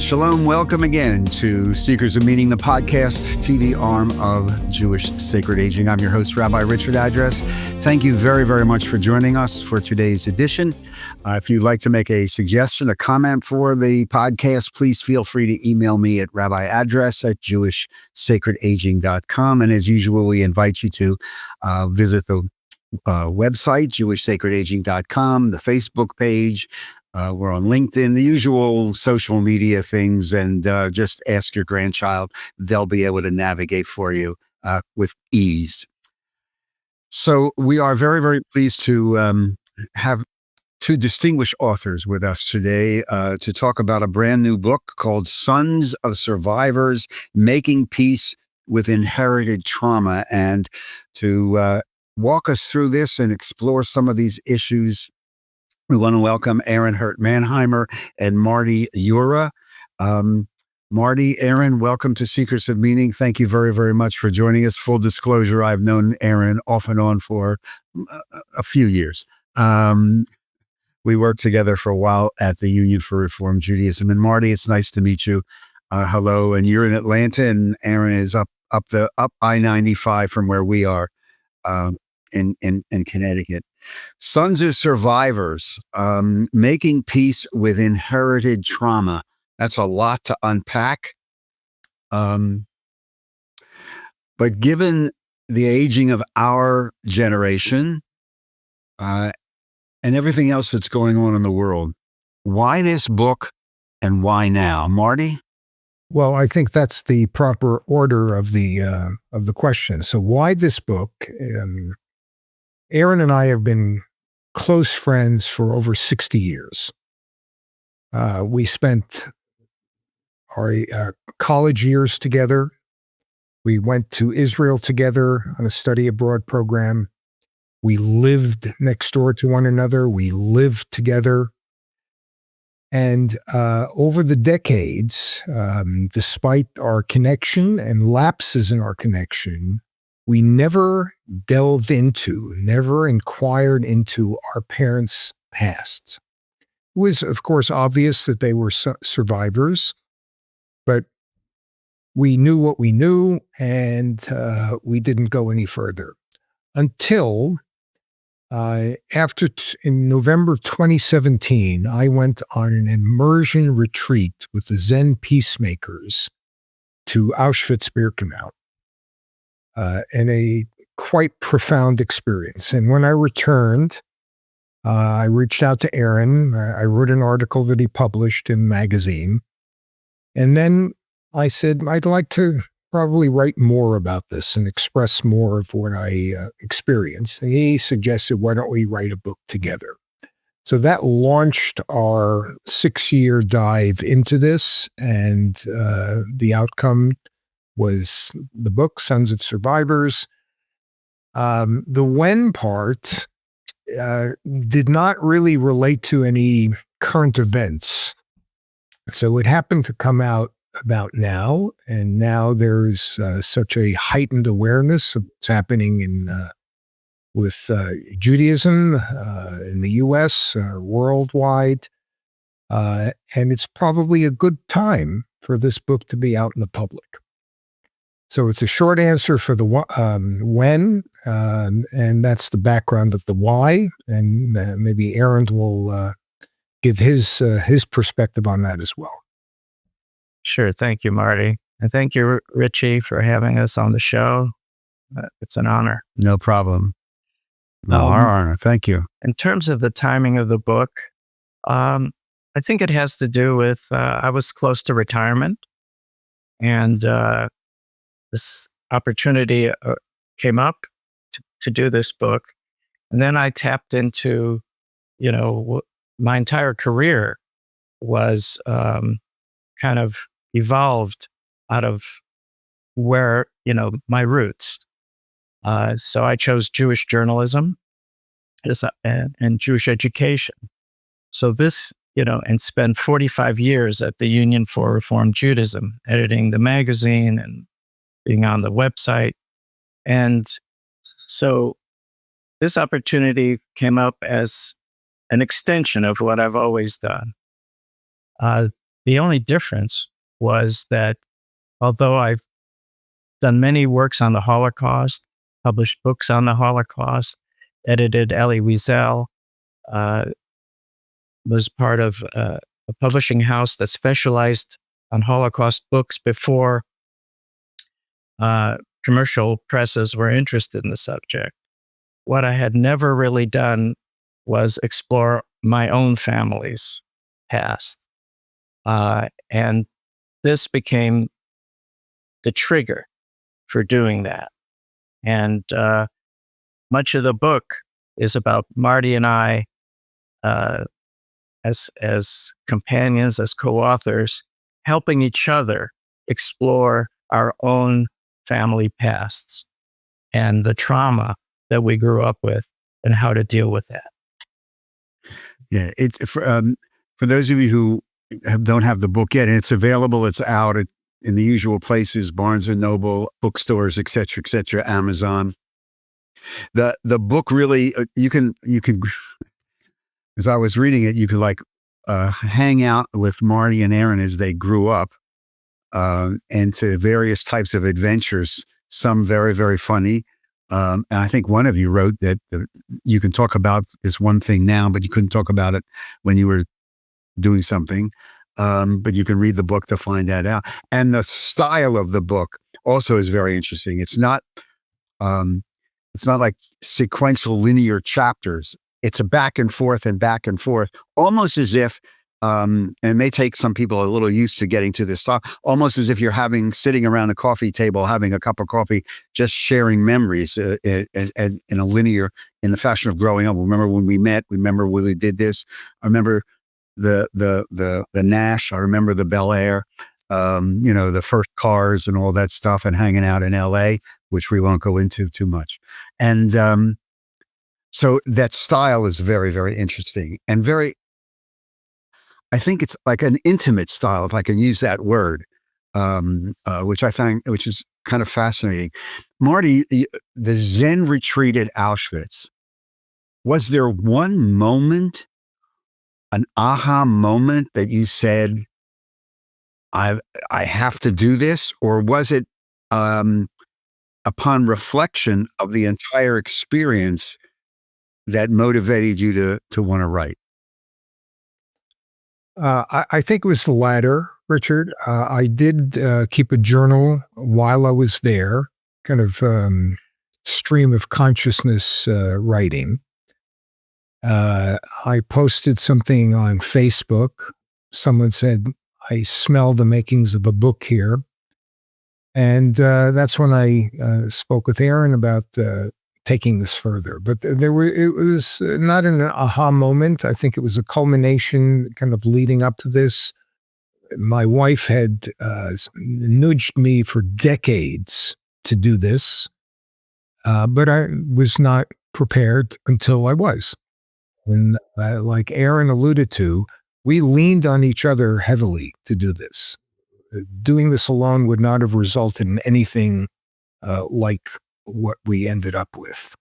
Shalom, welcome again to Seekers of Meaning, the podcast, TV arm of Jewish Sacred Aging. I'm your host, Rabbi Richard Address. Thank you very, very much for joining us for today's edition. If you'd like to make a suggestion, a comment for the podcast, please feel free to email me at rabbiaddress@jewishsacredaging.com. And as usual, we invite you to visit the website, jewishsacredaging.com, the Facebook page. We're on LinkedIn, the usual social media things, and just ask your grandchild. They'll be able to navigate for you with ease. So we are very, very pleased to have two distinguished authors with us today to talk about a brand new book called Sons of Survivors, Making Peace with Inherited Trauma. And to walk us through this and explore some of these issues, we want to welcome Aaron Hirt-Manheimer and Marty Yura. Marty, Aaron, welcome to Seekers of Meaning. Thank you very, very much for joining us. Full disclosure, I've known Aaron off and on for a few years. We worked together for a while at the Union for Reform Judaism. And Marty, it's nice to meet you. Hello, and you're in Atlanta, and Aaron is up I-95 from where we are in Connecticut. Sons of Survivors, Making Peace with Inherited Trauma. That's a lot to unpack. But given the aging of our generation and everything else that's going on in the world, why this book and why now? Marty? Well, I think that's the proper order of the question. So why this book? Aaron and I have been close friends for over 60 years. We spent our college years together. We went to Israel together on a study abroad program. We lived next door to one another. We lived together. And over the decades, despite our connection and lapses in our connection, we never delved into, never inquired into our parents' pasts. It was, of course, obvious that they were survivors, but we knew what we knew, and we didn't go any further until in November 2017, I went on an immersion retreat with the Zen peacemakers to Auschwitz-Birkenau. And a quite profound experience. And when I returned, I reached out to Aaron. I wrote an article that he published in a magazine. And then I said, I'd like to probably write more about this and express more of what I experienced. And he suggested, why don't we write a book together? So that launched our 6-year dive into this. And the outcome was the book, Sons of Survivors. The when part did not really relate to any current events. So it happened to come out about now, and now there's such a heightened awareness of what's happening with Judaism in the U.S., worldwide, and it's probably a good time for this book to be out in the public. So it's a short answer for the when, and that's the background of the why, and maybe Aaron will give his perspective on that as well. Sure. Thank you, Marty. And thank you, Richie, for having us on the show. It's an honor. No problem. No, our honor. Thank you. In terms of the timing of the book, I think it has to do with I was close to retirement, and this opportunity came up to do this book. And then I tapped into, my entire career was kind of evolved out of where, my roots. So I chose Jewish journalism and Jewish education. So this, and spent 45 years at the Union for Reform Judaism, editing the magazine and being on the website. And so this opportunity came up as an extension of what I've always done. The only difference was that although I've done many works on the Holocaust, published books on the Holocaust, edited Elie Wiesel, was part of a publishing house that specialized on Holocaust books before commercial presses were interested in the subject. What I had never really done was explore my own family's past. And this became the trigger for doing that. And much of the book is about Marty and I as companions, as co-authors, helping each other explore our own family pasts and the trauma that we grew up with and how to deal with that. Yeah, it's for those of you who don't have the book yet, and it's available. It's out in the usual places: Barnes and Noble, bookstores, etc., Amazon. The book really you can. As I was reading it, you could hang out with Marty and Aaron as they grew up, and to various types of adventures. Some very, very funny. And I think one of you wrote that you can talk about this one thing now, but you couldn't talk about it when you were doing something. But you can read the book to find that out. And the style of the book also is very interesting. It's not like sequential linear chapters. It's a back and forth, almost as if, and it may take some people a little used to getting to this stuff, almost as if you're sitting around a coffee table, having a cup of coffee, just sharing memories in the fashion of growing up. Remember when we met? Remember when we did this? I remember the Nash. I remember the Bel Air, the first cars and all that stuff, and hanging out in LA, which we won't go into too much. And so that style is very, very interesting and I think it's like an intimate style, if I can use that word, which is kind of fascinating. Marty, the Zen retreat at Auschwitz, was there one moment, an aha moment that you said, I have to do this? Or was it upon reflection of the entire experience that motivated you to want to write? I think it was the latter, Richard. I did keep a journal while I was there, kind of stream of consciousness writing. I posted something on Facebook. Someone said, I smell the makings of a book here. And that's when I spoke with Aaron about taking this further. But it was not an aha moment. I think it was a culmination kind of leading up to this. My wife had nudged me for decades to do this, but I was not prepared until I was. And like Aaron alluded to, we leaned on each other heavily to do this. Doing this alone would not have resulted in anything like what we ended up with.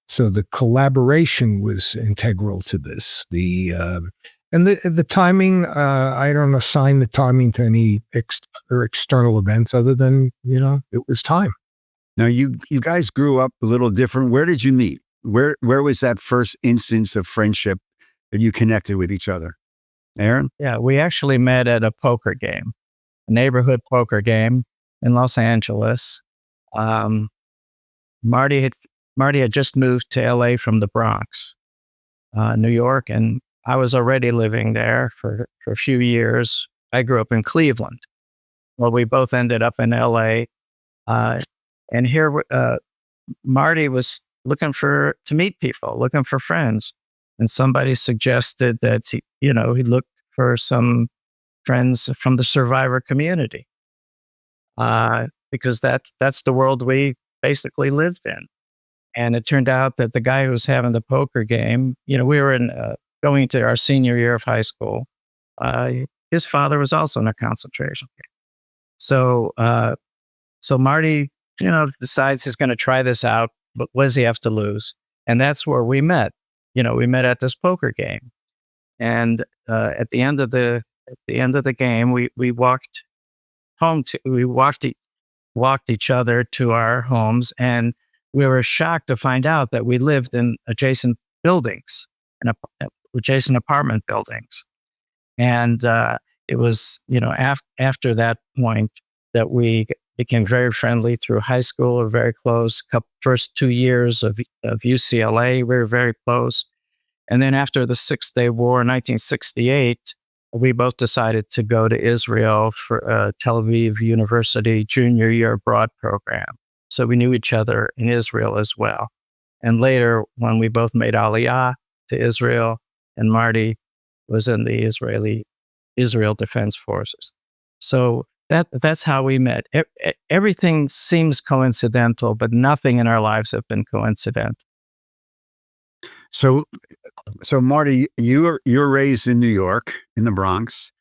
So the collaboration was integral to this. And the timing, I don't assign the timing to any external events other than, it was time. Now you guys grew up a little different. Where did you meet? Where was that first instance of friendship that you connected with each other? Aaron? Yeah, we actually met at a poker game, a neighborhood poker game in Los Angeles. Marty had just moved to LA from the Bronx, New York, and I was already living there for a few years. I grew up in Cleveland. Well, we both ended up in LA. And here, Marty was looking to meet people, looking for friends. And somebody suggested that he looked for some friends from the survivor community. Because that's the world we basically lived in. And it turned out that the guy who was having the poker game, we were going into our senior year of high school. His father was also in a concentration camp. So Marty, decides he's going to try this out, but what does he have to lose? And that's where we met. We met at this poker game. And at the end of the at the end of the game, we walked home to, we walked each other to our homes, and we were shocked to find out that we lived in adjacent buildings, in adjacent apartment buildings. And it was, after that point that we became very friendly through high school, or very close. First 2 years of UCLA, we were very close. And then after the Six Day War in 1968, we both decided to go to Israel for a Tel Aviv University junior year abroad program. So we knew each other in Israel as well. And later, when we both made Aliyah to Israel, and Marty was in the Israel Defense Forces. So that's how we met. Everything seems coincidental, but nothing in our lives have been coincidental. So Marty, you're raised in New York, in the Bronx.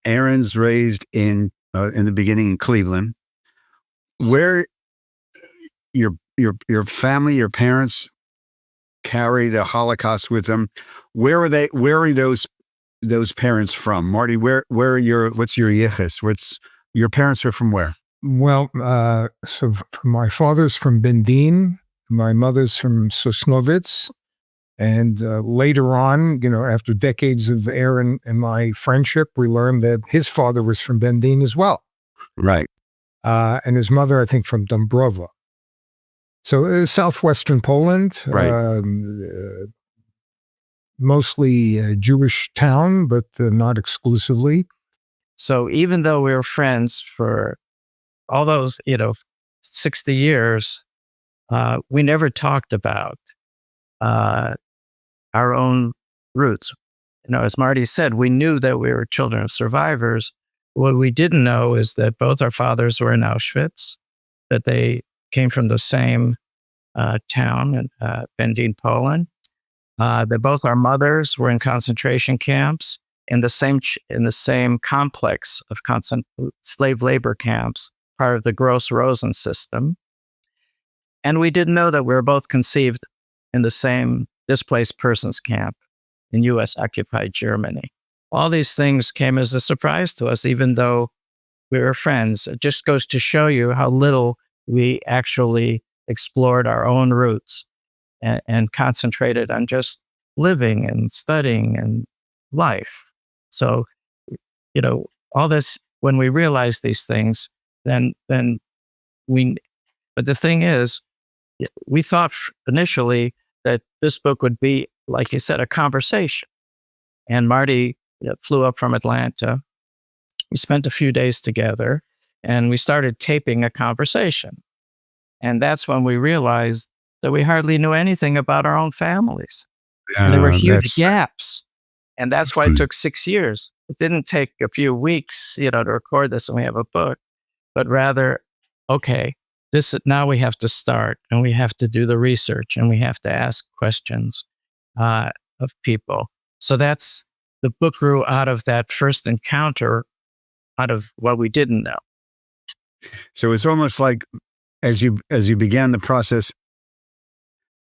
Aaron's raised in the beginning in Cleveland. Where your family, your parents carry the Holocaust with them. Where are those parents from? Marty, what's your yichus? Your parents are from where? Well, so my father's from Bendin, my mother's from Sosnovitz. And later on, after decades of Aaron and my friendship, we learned that his father was from Bendin as well. Right. And his mother, I think, from Dąbrowa. So southwestern Poland, Right. mostly a Jewish town, but not exclusively. So even though we were friends for all those, 60 years, we never talked about our own roots. As Marty said, we knew that we were children of survivors. What we didn't know is that both our fathers were in Auschwitz, that they came from the same town in Bendin, Poland, that both our mothers were in concentration camps, in the same complex of slave labor camps, part of the Gross Rosen system. And we didn't know that we were both conceived in the same displaced persons camp in U.S. occupied Germany. All these things came as a surprise to us, even though we were friends. It just goes to show you how little we actually explored our own roots and concentrated on just living and studying and life. So, all this, when we realized these things, but the thing is, we thought initially that this book would be, like you said, a conversation. And Marty flew up from Atlanta. We spent a few days together, and we started taping a conversation. And that's when we realized that we hardly knew anything about our own families. And there were huge gaps. And that's why it took 6 years. It didn't take a few weeks, to record this and we have a book, but rather, okay, now we have to start, and we have to do the research, and we have to ask questions of people. So the book grew out of that first encounter, out of what we didn't know. So it's almost like as you began the process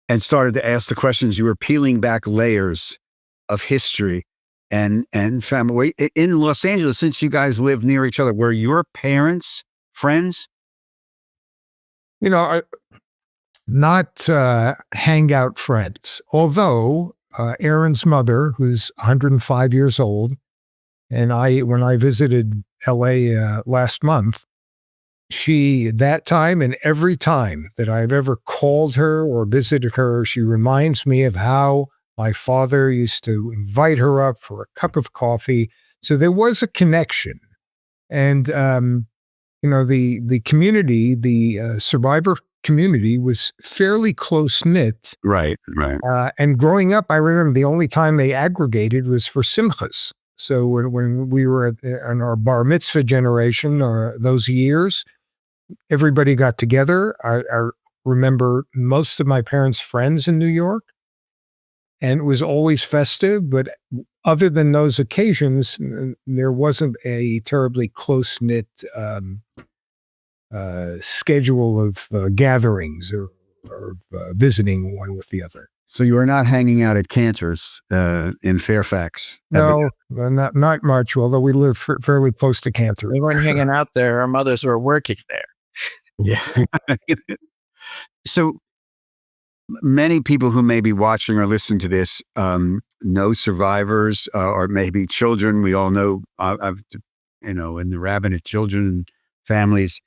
and started to ask the questions, you were peeling back layers of history and family. In Los Angeles, since you guys live near each other, were your parents friends? Not hangout friends. Although Aaron's mother, who's 105 years old, and when I visited LA last month, that time and every time that I've ever called her or visited her, she reminds me of how my father used to invite her up for a cup of coffee. So there was a connection. And, the community, the survivor community was fairly close-knit. Right. And growing up, I remember the only time they aggregated was for simchas. So when we were in our bar mitzvah generation, those years, everybody got together. I remember most of my parents' friends in New York, and it was always festive. But other than those occasions, there wasn't a terribly close-knit schedule of gatherings or visiting one with the other. So you were not hanging out at Cantor's in Fairfax. No, not much, although we live fairly close to Cantor. We weren't hanging out there. Our mothers were working there. Yeah. So many people who may be watching or listening to this know survivors or maybe children. We all know, in the rabbinate children and families.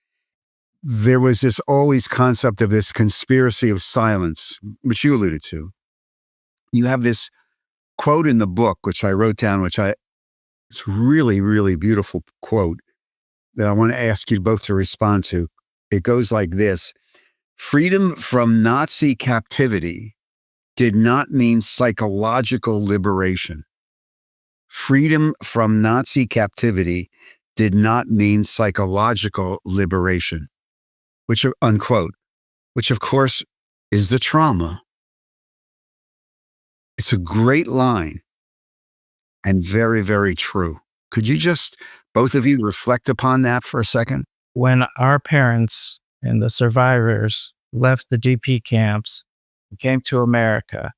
There was this always concept of this conspiracy of silence, which you alluded to. You have this quote in the book, which I wrote down, it's really, really beautiful quote that I want to ask you both to respond to. It goes like this: freedom from Nazi captivity did not mean psychological liberation. Freedom from Nazi captivity did not mean psychological liberation, unquote, which of course is the trauma. It's a great line and very, very true. Could you just, both of you, reflect upon that for a second? When our parents and the survivors left the DP camps and came to America,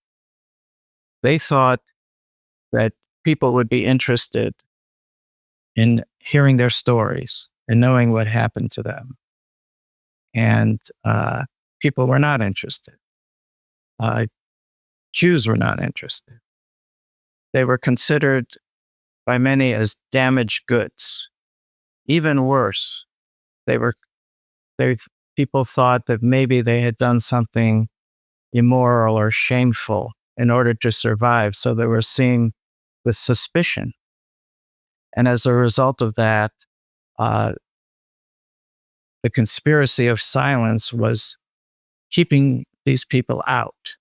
they thought that people would be interested in hearing their stories and knowing what happened to them. And people were not interested. Jews were not interested. They were considered by many as damaged goods. Even worse, people thought that maybe they had done something immoral or shameful in order to survive, so they were seen with suspicion. And as a result of that, the conspiracy of silence was keeping these people out.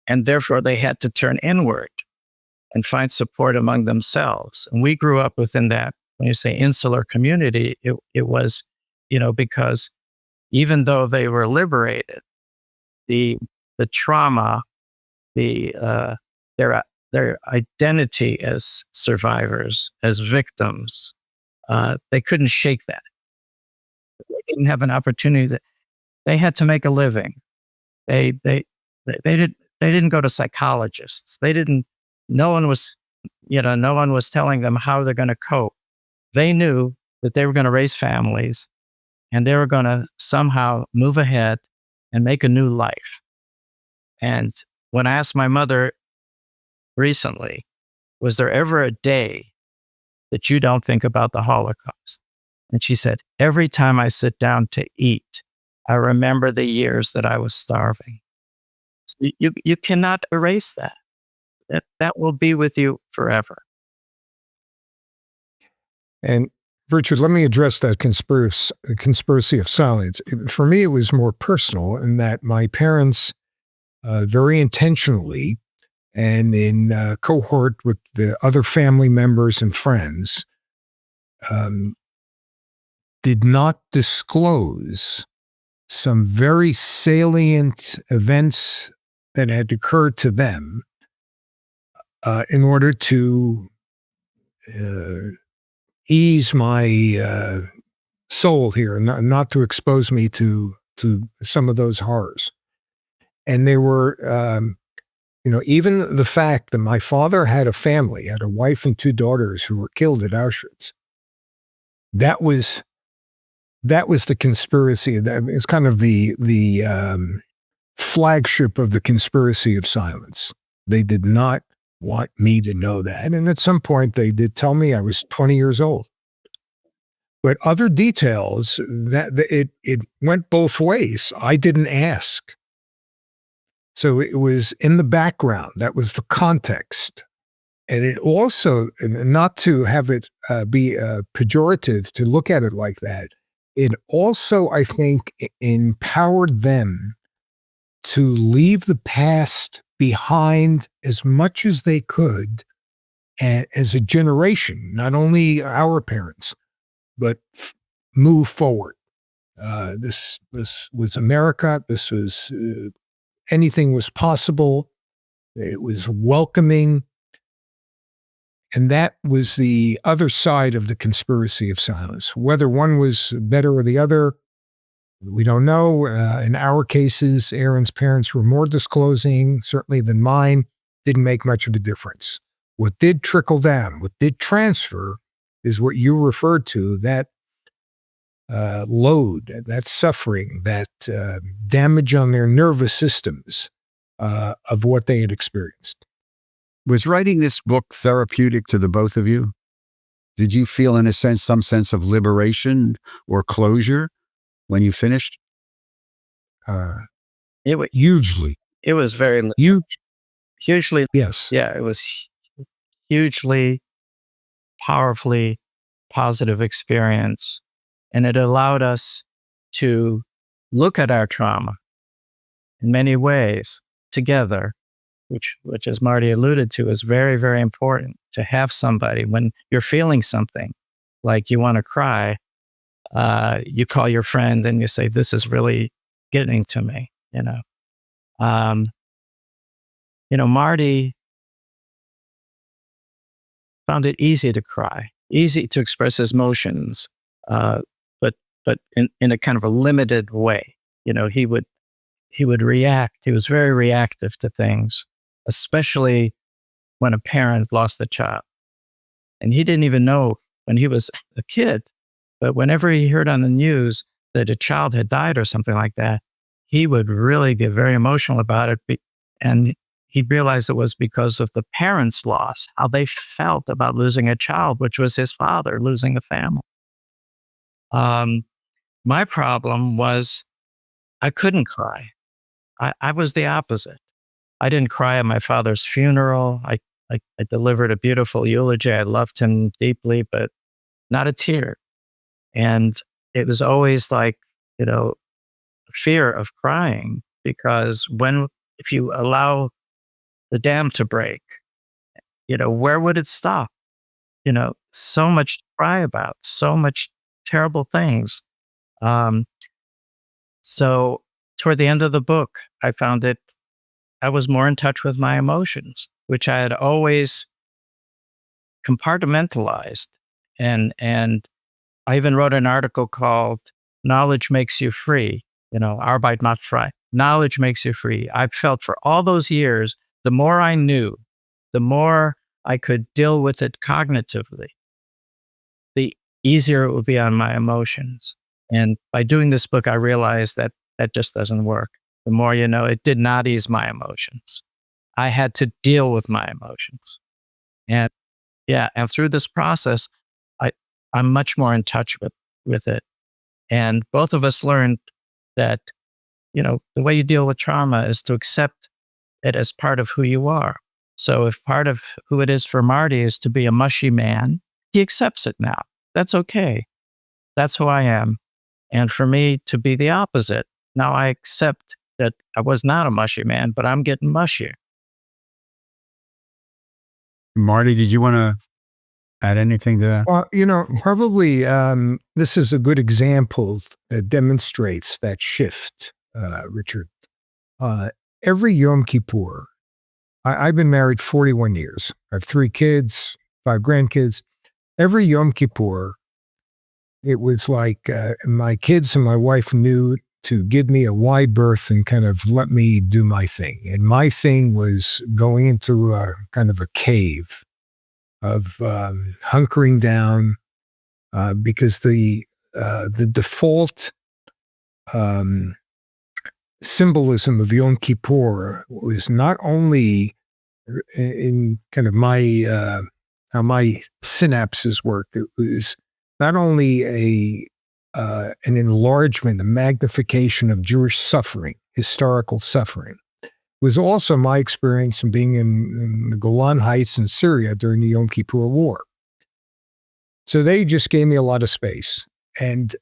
And therefore, they had to turn inward and find support among themselves. And we grew up within that, when you say insular community, it was, because even though they were liberated, the trauma, their identity as survivors, as victims, they couldn't shake that. They didn't have an opportunity. That they had to make a living. They didn't go to psychologists. No one was telling them how they're going to cope. They knew that they were going to raise families and they were going to somehow move ahead and make a new life. And when I asked my mother recently, was there ever a day that you don't think about the Holocaust? And she said, every time I sit down to eat, I remember the years that I was starving. So you cannot erase that. That will be with you forever. And Richard, let me address that conspiracy of silence. For me, it was more personal in that my parents, very intentionally and in cohort with the other family members and friends, did not disclose some very salient events that had occurred to them in order to ease my soul here, not to expose me to some of those horrors. And they were, even the fact that my father had a family, had a wife and 2 daughters who were killed at Auschwitz. That was the conspiracy. That is kind of the flagship of the conspiracy of silence. They did not want me to know that. And at some point they did tell me. I was 20 years old. But other details, that it went both ways. I didn't ask. So it was in the background. That was the context. And it also, not to have it be pejorative to look at it like that, it also, I think, empowered them to leave the past behind as much as they could as a generation, not only our parents, but move forward. This was America. This was, anything was possible. It was welcoming. And that was the other side of the conspiracy of silence. Whether one was better or the other, We don't know. In our cases, Aaron's parents were more disclosing, certainly, than mine. Didn't make much of a difference. What did trickle down, what did transfer, is what you referred to, that load, that suffering, that damage on their nervous systems of what they had experienced. Was writing this book therapeutic to the both of you? Did you feel, in a sense, some sense of liberation or closure when you finished? It was Hugely. it was very Huge. hugely Yes. yeah, it was hugely powerfully positive experience, and it allowed us to look at our trauma in many ways together, which as Marty alluded to is very, very important to have somebody when you're feeling something like you want to cry. You call your friend and you say, "This is really getting to me." Marty found it easy to cry, easy to express his emotions, but in a kind of a limited way. He would react. He was very reactive to things, especially when a parent lost a child. And he didn't even know when he was a kid, but whenever he heard on the news that a child had died or something like that, he would really get very emotional about it. And he realized it was because of the parents' loss, how they felt about losing a child, which was his father losing a family. My problem was I couldn't cry. I was the opposite. I didn't cry at my father's funeral. I delivered a beautiful eulogy. I loved him deeply, but not a tear. And it was always like, fear of crying because if you allow the dam to break, where would it stop? So much to cry about, so much terrible things. So toward the end of the book, I was more in touch with my emotions, which I had always compartmentalized. And I even wrote an article called Knowledge Makes You Free, Arbeit macht frei. Knowledge makes you free. I felt for all those years, the more I knew, the more I could deal with it cognitively, the easier it would be on my emotions. And by doing this book, I realized that that just doesn't work. The more you know, it did not ease my emotions. I had to deal with my emotions. And and through this process, I'm much more in touch with it. And both of us learned that, the way you deal with trauma is to accept it as part of who you are. So if part of who it is for Marty is to be a mushy man, he accepts it now. That's okay. That's who I am. And for me to be the opposite, now I accept that I was not a mushy man, but I'm getting mushier. Marty, did you want to add anything to that? Well, probably this is a good example that demonstrates that shift, Richard. Every Yom Kippur, I've been married 41 years. I have 3 kids, 5 grandkids. Every Yom Kippur, it was like my kids and my wife knew to give me a wide berth and kind of let me do my thing. And my thing was going into a kind of a cave of hunkering down because the default symbolism of Yom Kippur was not only in kind of my how my synapses worked. It was not only an enlargement, a magnification of Jewish suffering, historical suffering. It was also my experience in being in the Golan Heights in Syria during the Yom Kippur War. So they just gave me a lot of space. And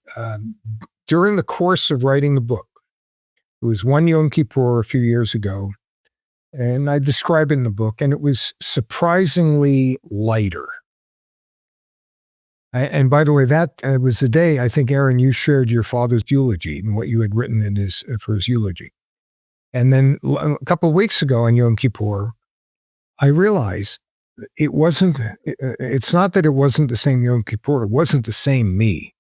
during the course of writing the book, it was one Yom Kippur a few years ago, and I describe it in the book, and it was surprisingly lighter. And by the way, that was the day, I think, Aaron, you shared your father's eulogy and what you had written in for his eulogy. And then a couple of weeks ago on Yom Kippur, I realized it's not that it wasn't the same Yom Kippur, it wasn't the same me.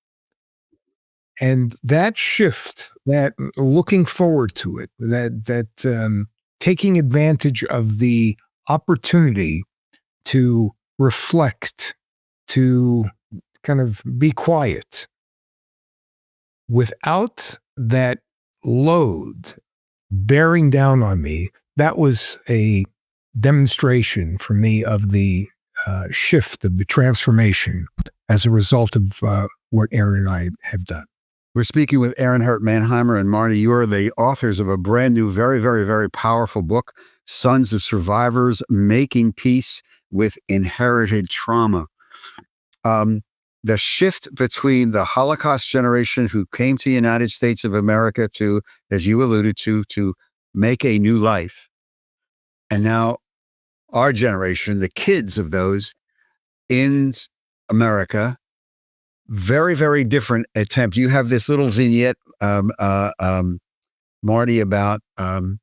And that shift, that looking forward to it, that taking advantage of the opportunity to reflect, to kind of be quiet, without that load bearing down on me, that was a demonstration for me of the shift, of the transformation as a result of what Aaron and I have done. We're speaking with Aaron Hirt-Manheimer and Marty Yura, the authors of a brand new, very, very, very powerful book, Sons of Survivors, Making Peace with Inherited Trauma. The shift between the Holocaust generation who came to the United States of America to, as you alluded to make a new life, and now our generation, the kids of those in America, very, very different attempt. You have this little vignette, Marty, about the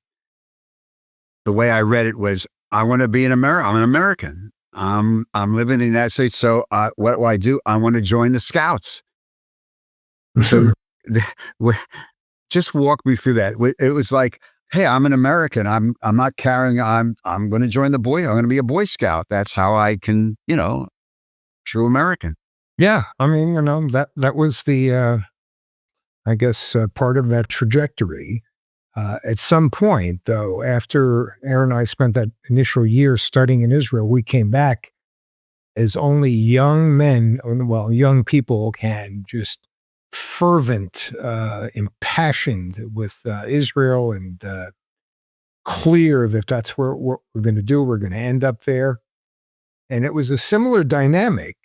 way I read it was, I want to be an American. I'm an American. I'm living in the United States. So what do I do? I want to join the Scouts. So just walk me through that. It was like, hey, I'm an American. I'm not carrying. I'm going to join the Boy. I'm going to be a Boy Scout. That's how I can, true American. Yeah, I mean, that was the, I guess, part of that trajectory. At some point, though, after Aaron and I spent that initial year studying in Israel, we came back as only young men, well, young people can, just fervent, impassioned with Israel, and clear that that's what we're going to do. We're going to end up there. And it was a similar dynamic,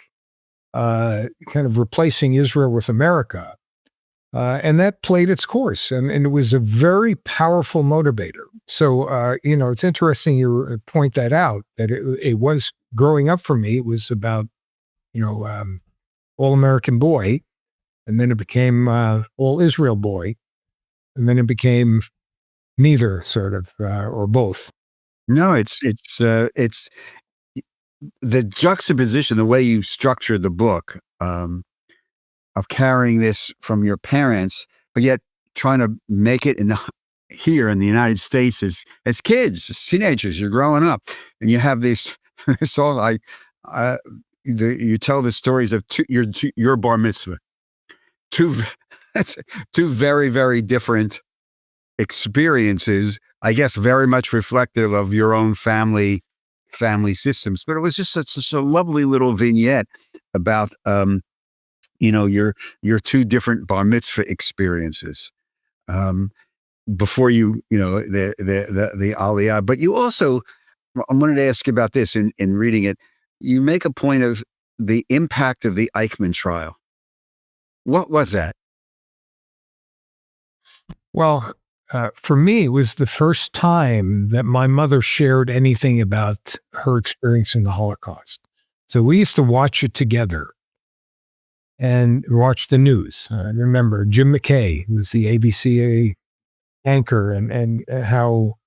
kind of replacing Israel with America. And that played its course, and it was a very powerful motivator. So, it's interesting you point that out, that it was, growing up for me, it was about, all-American boy, and then it became all-Israel boy, and then it became neither, sort of, or both. No, it's the juxtaposition, the way you structured the book, of carrying this from your parents, but yet trying to make it here in the United States as kids, as teenagers. You're growing up, and you have this. It's all you tell the stories of your bar mitzvah, two very, very different experiences. I guess very much reflective of your own family systems. But it was just such a lovely little vignette about your two different bar mitzvah experiences before the aliyah. But you also, I wanted to ask you about this in reading it. You make a point of the impact of the Eichmann trial. What was that? Well, for me, it was the first time that my mother shared anything about her experience in the Holocaust. So we used to watch it together and watch the news. I remember Jim McKay, who was the ABC anchor, and how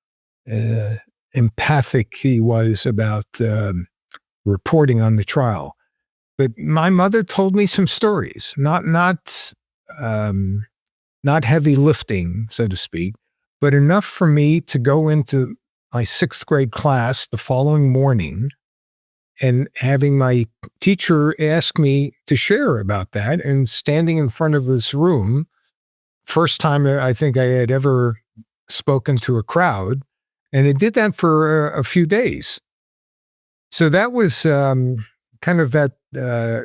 empathic he was about reporting on the trial. But my mother told me some stories, not heavy lifting, so to speak, but enough for me to go into my 6th grade class the following morning and having my teacher ask me to share about that, and standing in front of this room, first time I think I had ever spoken to a crowd, and it did that for a few days. So that was kind of that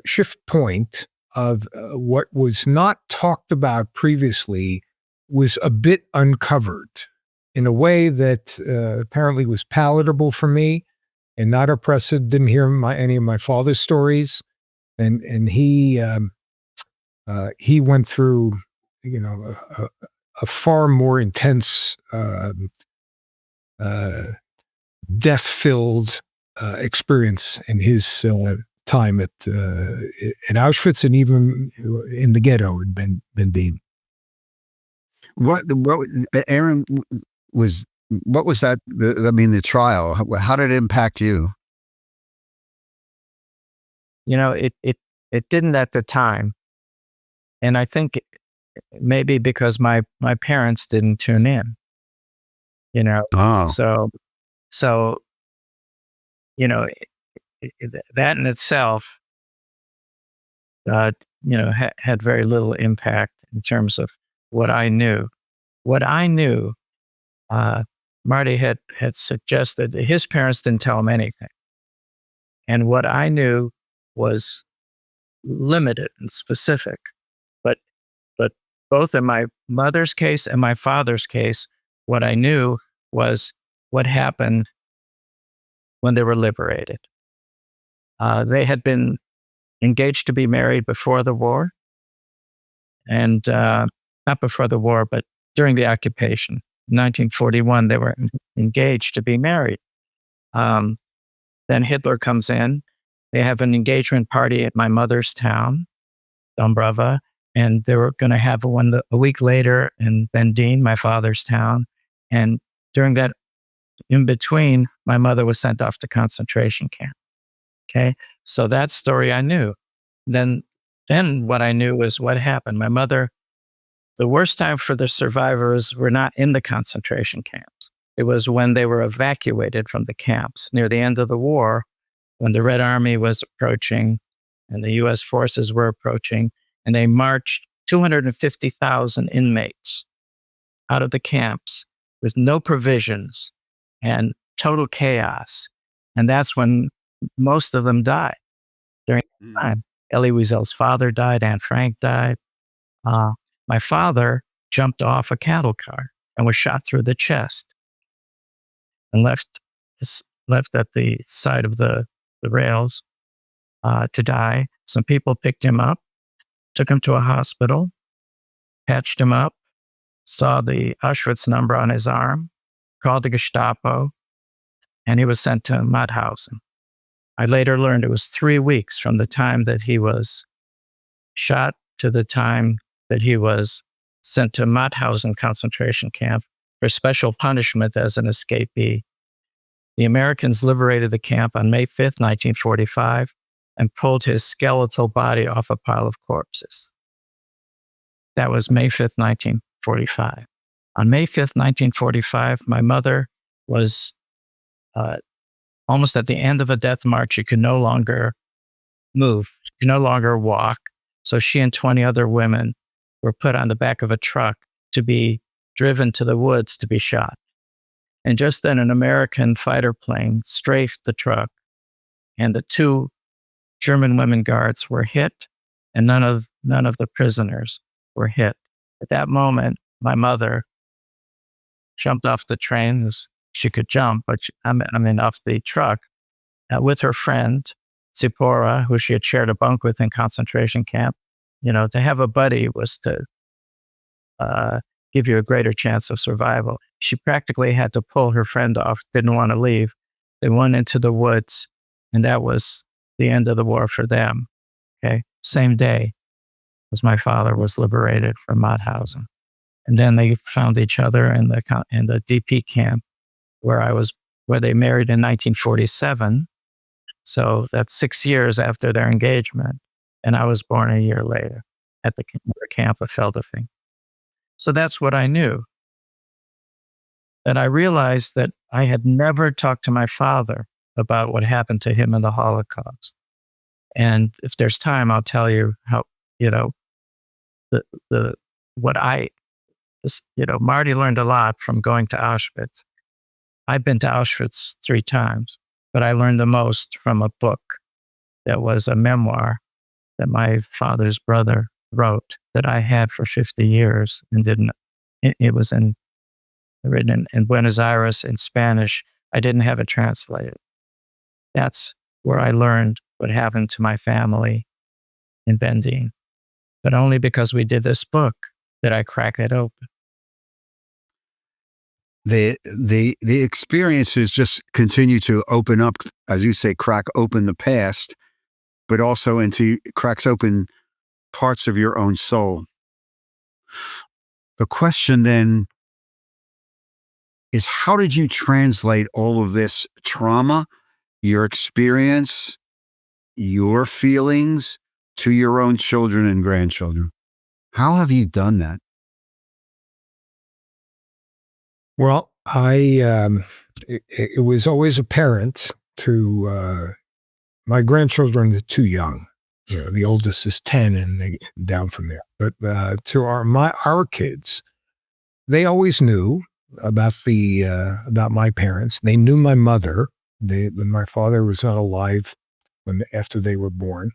shift point of what was not talked about previously was a bit uncovered in a way that apparently was palatable for me and not oppressive. Didn't hear any of my father's stories, and he went through a far more intense, death-filled experience in his time at Auschwitz, and even in the ghetto at Ben Bean. What Aaron was? What was that? The trial. How did it impact you? It didn't at the time, and I think maybe because my parents didn't tune in, you know. Oh, So you know, that in itself, uh, had very little impact in terms of what I knew. What I knew, uh, Marty had suggested that his parents didn't tell him anything, and what I knew was limited and specific. But but both in my mother's case and my father's case, what I knew was what happened when they were liberated. They had been engaged to be married before the war, and not before the war, but during the occupation. 1941, they were engaged to be married. Um, then Hitler comes in. They have an engagement party at my mother's town, Dumbrava, and they were going to have one a week later in Bendine, my father's town. And during that in between, my mother was sent off to concentration camp. Okay. So that story I knew. Then, then what I knew was what happened. My mother, the worst time for the survivors were not in the concentration camps. It was when they were evacuated from the camps near the end of the war, when the Red Army was approaching and the US forces were approaching, and they marched 250,000 inmates out of the camps with no provisions and total chaos. And that's when most of them died during that time. Elie Wiesel's father died, Anne Frank died. Uh, my father jumped off a cattle car and was shot through the chest and left at the side of the rails to die. Some people picked him up, took him to a hospital, patched him up, saw the Auschwitz number on his arm, called the Gestapo, and he was sent to Mauthausen. I later learned it was 3 weeks from the time that he was shot to the time that he was sent to Mauthausen concentration camp for special punishment as an escapee. The Americans liberated the camp on May 5th, 1945, and pulled his skeletal body off a pile of corpses. That was May 5th, 1945. On May 5th, 1945, my mother was almost at the end of a death march. She could no longer move. She could no longer walk. So she and 20 other women were put on the back of a truck to be driven to the woods to be shot. And just then an American fighter plane strafed the truck, and the 2 German women guards were hit, and none of the prisoners were hit. At that moment, my mother jumped off the train. She could jump, but off the truck with her friend, Zipporah, who she had shared a bunk with in concentration camp. To have a buddy was to give you a greater chance of survival. She practically had to pull her friend off, didn't want to leave. They went into the woods, and that was the end of the war for them. Okay. Same day as my father was liberated from Mauthausen. And then they found each other in the DP camp where they married in 1947. So that's 6 years after their engagement. And I was born a year later at the camp of Feldafing. So that's what I knew. And I realized that I had never talked to my father about what happened to him in the Holocaust. And if there's time, I'll tell you how, Marty learned a lot from going to Auschwitz. I've been to Auschwitz 3 times, but I learned the most from a book that was a memoir that my father's brother wrote that I had for 50 years and didn't. It was written in Buenos Aires in Spanish. I didn't have it translated. That's where I learned what happened to my family in Bendine. But only because we did this book did I crack it open. The experiences just continue to open up, as you say, crack open the past, but also cracks open parts of your own soul. The question then is, how did you translate all of this trauma, your experience, your feelings to your own children and grandchildren? How have you done that? Well, it was always apparent to my grandchildren are too young. The oldest is 10 and they down from there. But to our kids, they always knew about my parents. They knew my mother. My father was not alive after they were born.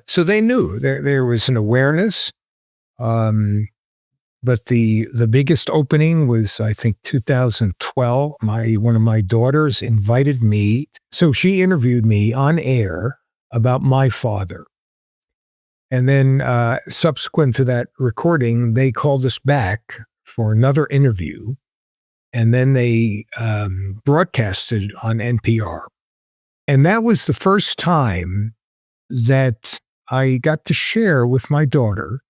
So they knew there was an awareness. But the biggest opening was, I think, 2012. One of my daughters invited me. So she interviewed me on air about my father. And then subsequent to that recording, they called us back for another interview. And then they broadcasted on NPR. And that was the first time that I got to share with my daughter.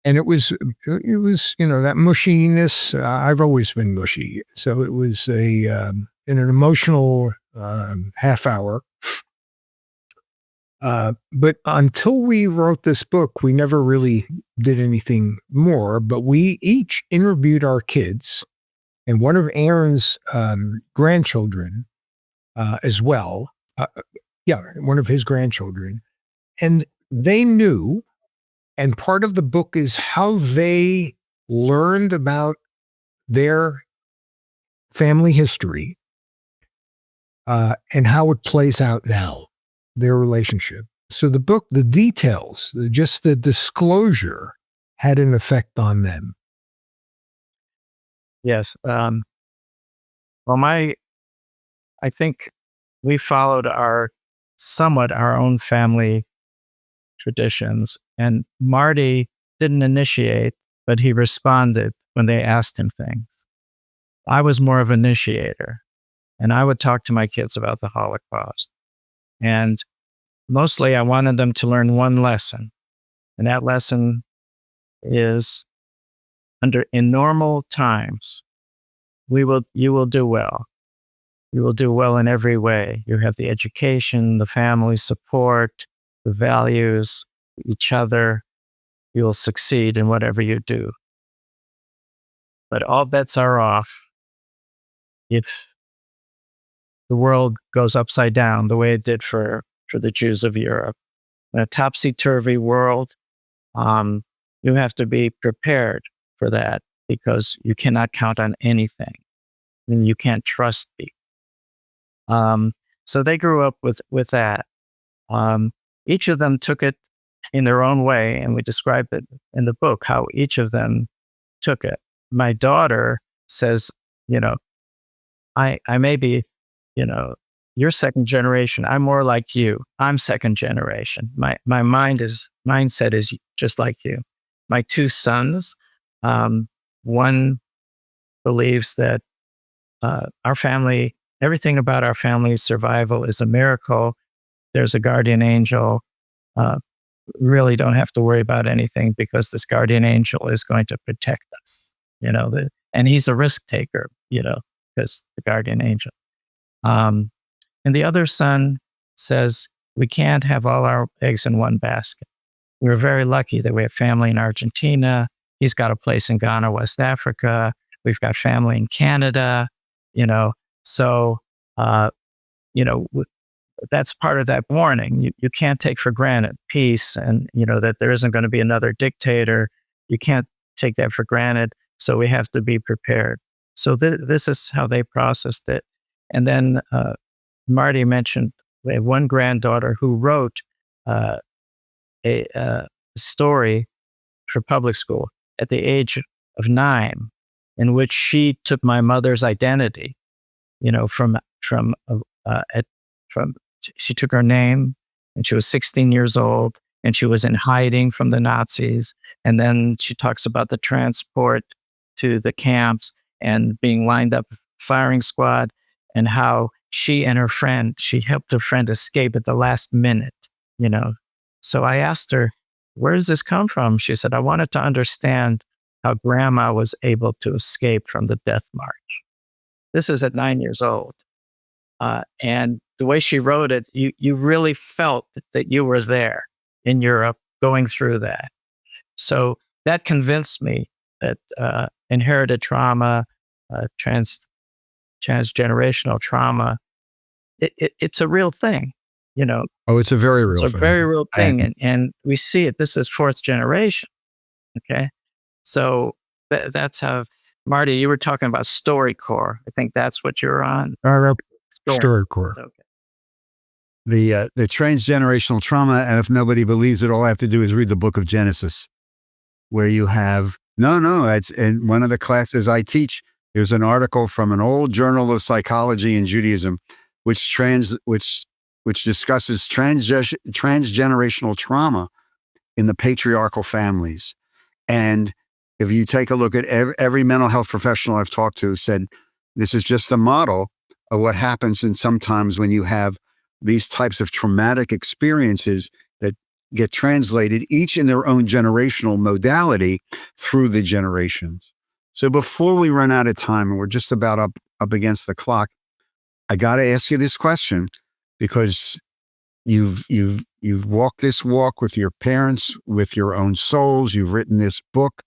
And it was, that mushiness. I've always been mushy. So it was an emotional half hour. But until we wrote this book, we never really did anything more. But we each interviewed our kids and one of Aaron's grandchildren as well. One of his grandchildren. And they knew. And part of the book is how they learned about their family history and how it plays out now, their relationship. So the book, the details, just the disclosure had an effect on them. Yes. Well, I think we followed somewhat our own family traditions, and Marty didn't initiate, but he responded when they asked him things. I was more of an initiator, and I would talk to my kids about the Holocaust. And mostly I wanted them to learn one lesson. And that lesson is in normal times, you will do well. You will do well in every way. You have the education, the family support, the values, each other. You will succeed in whatever you do. But all bets are off if the world goes upside down the way it did for the Jews of Europe. In a topsy-turvy world, you have to be prepared for that because you cannot count on anything and you can't trust people. So they grew up with that. Each of them took it in their own way, and we describe it in the book, how each of them took it. My daughter says, I may be, you're second generation. I'm more like you. I'm second generation. My mindset is just like you. My two sons, one believes that our family, everything about our family's survival is a miracle. There's a guardian angel. Really don't have to worry about anything because this guardian angel is going to protect us. And he's a risk taker, because the guardian angel. And the other son says, we can't have all our eggs in one basket. We're very lucky that we have family in Argentina. He's got a place in Ghana, West Africa. We've got family in Canada, So, that's part of that warning. You can't take for granted peace and, that there isn't going to be another dictator. You can't take that for granted. So we have to be prepared. So this is how they processed it. And then Marty mentioned we have one granddaughter who wrote a story for public school at the age of 9, in which she took my mother's identity, she took her name, and she was 16 years old, and she was in hiding from the Nazis. And then she talks about the transport to the camps and being lined up firing squad, and how she helped her friend escape at the last minute, So I asked her, where does this come from? She said, I wanted to understand how grandma was able to escape from the death march. This is at 9 years old. And the way she wrote it, you really felt that you were there in Europe going through that. So that convinced me that inherited trauma, transgenerational trauma, it's a real thing. Oh, it's a very real It's a thing. very real And- thing. And we see it. This is fourth generation. Okay. So that's how, Marty, you were talking about StoryCorps. I think that's what you're on. StoryCorps. Okay. The transgenerational trauma, and if nobody believes it, all I have to do is read the book of Genesis, where you have it's in one of the classes I teach. There's an article from an old journal of psychology and Judaism, which discusses transgenerational trauma in the patriarchal families. And if you take a look at every mental health professional I've talked to said, this is just a model of what happens. And sometimes when you have these types of traumatic experiences that get translated each in their own generational modality through the generations. So before we run out of time, and we're just about up against the clock, I got to ask you this question, because you've walked this walk with your parents, with your own souls. You've written this book.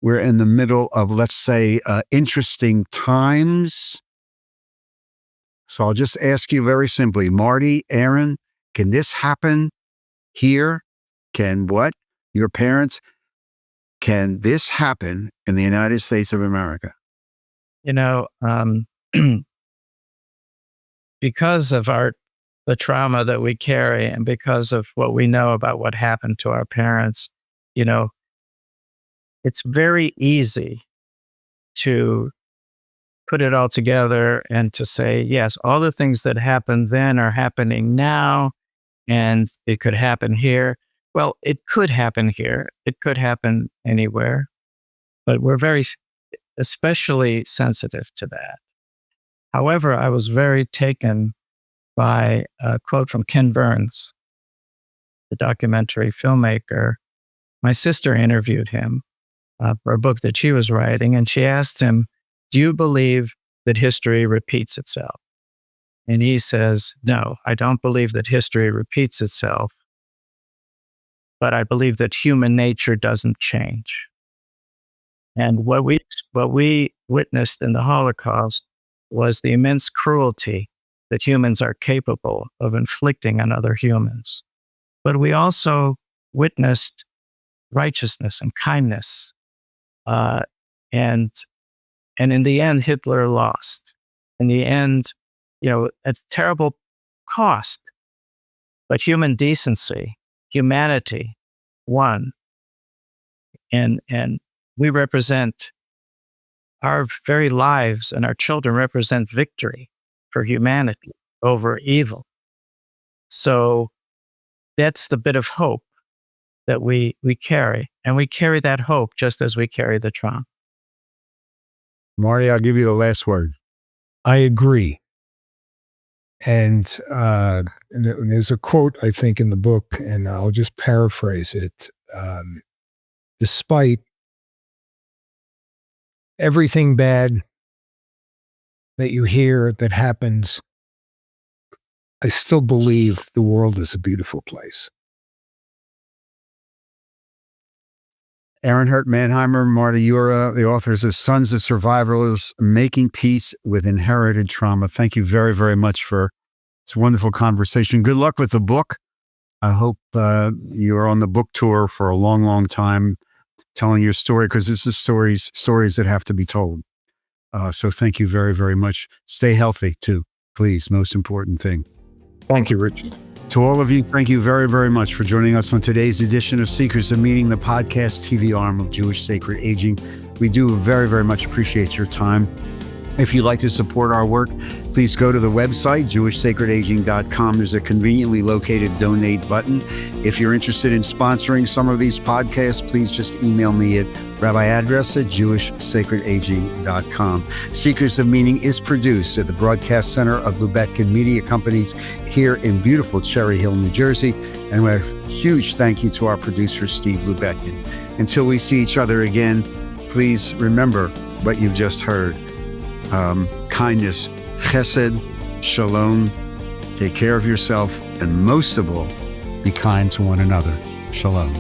We're in the middle of, let's say, interesting times. So I'll just ask you very simply, Marty, Aaron, can this happen here? Can what? Your parents? Can this happen in the United States of America? Because of the trauma that we carry, and because of what we know about what happened to our parents, it's very easy to put it all together and to say, yes, all the things that happened then are happening now, and it could happen here. Well, it could happen here. It could happen anywhere, but we're very especially sensitive to that. However, I was very taken by a quote from Ken Burns, the documentary filmmaker. My sister interviewed him for a book that she was writing, and she asked him, do you believe that history repeats itself? And he says, no, I don't believe that history repeats itself, but I believe that human nature doesn't change. And what we witnessed in the Holocaust was the immense cruelty that humans are capable of inflicting on other humans. But we also witnessed righteousness and kindness. And in the end, Hitler lost. In the end, at terrible cost, but human decency, humanity won. And we represent, our very lives and our children represent victory for humanity over evil. So that's the bit of hope that we carry. And we carry that hope just as we carry the trauma. Marty, I'll give you the last word. I agree. And there's a quote, I think, in the book, and I'll just paraphrase it. Despite everything bad that you hear that happens, I still believe the world is a beautiful place. Aaron Hirt-Manheimer, Marty Yura, the authors of Sons of Survivors, Making Peace with Inherited Trauma. Thank you very, very much for this wonderful conversation. Good luck with the book. I hope you are on the book tour for a long, long time telling your story, because this is stories that have to be told. So thank you very, very much. Stay healthy too, please. Most important thing. Thank you, Richard. To all of you, thank you very, very much for joining us on today's edition of Seekers of Meaning, the podcast TV arm of Jewish Sacred Aging. We do very, very much appreciate your time. If you'd like to support our work, please go to the website, jewishsacredaging.com. There's a conveniently located donate button. If you're interested in sponsoring some of these podcasts, please just email me at Rabbi Address at jewishsacredaging.com. Seekers of Meaning is produced at the Broadcast Center of Lubetkin Media Companies here in beautiful Cherry Hill, New Jersey. And with huge thank you to our producer, Steve Lubetkin. Until we see each other again, please remember what you've just heard. Kindness, chesed, shalom. Take care of yourself, and most of all, be kind to one another. Shalom.